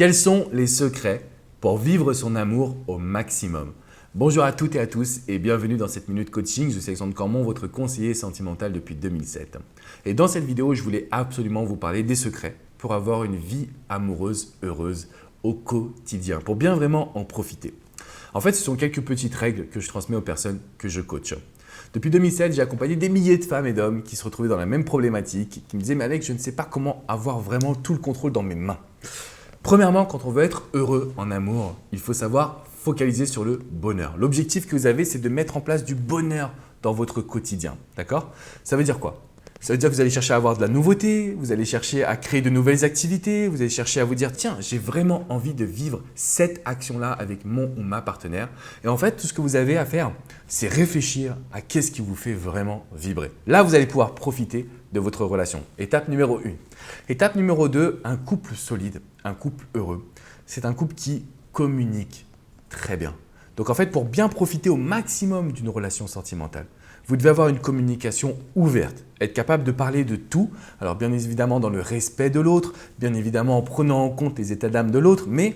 Quels sont les secrets pour vivre son amour au maximum? Bonjour à toutes et à tous et bienvenue dans cette minute coaching. Je suis Alexandre Cormon, votre conseiller sentimental depuis 2007. Et dans cette vidéo, je voulais absolument vous parler des secrets pour avoir une vie amoureuse heureuse au quotidien, pour bien vraiment en profiter. En fait, ce sont quelques petites règles que je transmets aux personnes que je coach. Depuis 2007, j'ai accompagné des milliers de femmes et d'hommes qui se retrouvaient dans la même problématique, qui me disaient « Mais Alex, je ne sais pas comment avoir vraiment tout le contrôle dans mes mains ». Premièrement, quand on veut être heureux en amour, il faut savoir focaliser sur le bonheur. L'objectif que vous avez, c'est de mettre en place du bonheur dans votre quotidien. D'accord? Ça veut dire quoi? Ça veut dire que vous allez chercher à avoir de la nouveauté, vous allez chercher à créer de nouvelles activités, vous allez chercher à vous dire « Tiens, j'ai vraiment envie de vivre cette action-là avec mon ou ma partenaire. » Et en fait, tout ce que vous avez à faire, c'est réfléchir à qu'est-ce qui vous fait vraiment vibrer. Là, vous allez pouvoir profiter de votre relation. Étape numéro 1. Étape numéro 2, un couple solide, un couple heureux. C'est un couple qui communique très bien. Donc en fait, pour bien profiter au maximum d'une relation sentimentale, vous devez avoir une communication ouverte, être capable de parler de tout. Alors bien évidemment dans le respect de l'autre, bien évidemment en prenant en compte les états d'âme de l'autre, mais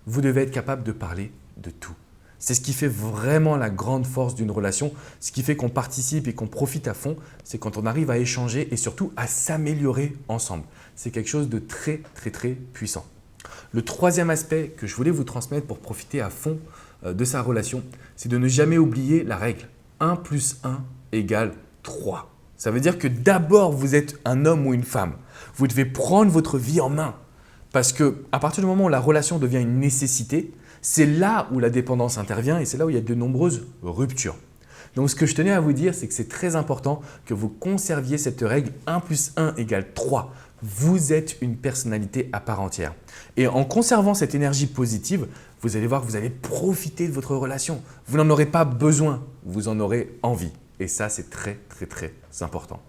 vous devez être capable de parler de tout. C'est ce qui fait vraiment la grande force d'une relation, ce qui fait qu'on participe et qu'on profite à fond, c'est quand on arrive à échanger et surtout à s'améliorer ensemble. C'est quelque chose de très puissant. Le troisième aspect que je voulais vous transmettre pour profiter à fond de sa relation, c'est de ne jamais oublier la règle 1 + 1 = 3. Ça veut dire que d'abord vous êtes un homme ou une femme. Vous devez prendre votre vie en main parce qu'à partir du moment où la relation devient une nécessité, c'est là où la dépendance intervient et c'est là où il y a de nombreuses ruptures. Donc ce que je tenais à vous dire, c'est que c'est très important que vous conserviez cette règle 1 + 1 = 3. Vous êtes une personnalité à part entière. Et en conservant cette énergie positive, vous allez voir que vous allez profiter de votre relation. Vous n'en aurez pas besoin, vous en aurez envie. Et ça, c'est très important.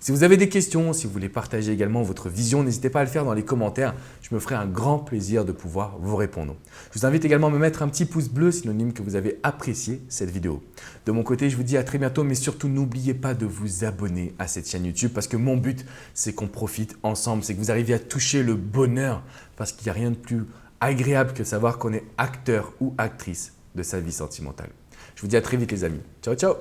Si vous avez des questions, si vous voulez partager également votre vision, n'hésitez pas à le faire dans les commentaires. Je me ferai un grand plaisir de pouvoir vous répondre. Je vous invite également à me mettre un petit pouce bleu, synonyme que vous avez apprécié cette vidéo. De mon côté, je vous dis à très bientôt, mais surtout n'oubliez pas de vous abonner à cette chaîne YouTube parce que mon but, c'est qu'on profite ensemble, c'est que vous arriviez à toucher le bonheur parce qu'il n'y a rien de plus agréable que de savoir qu'on est acteur ou actrice de sa vie sentimentale. Je vous dis à très vite les amis. Ciao, ciao!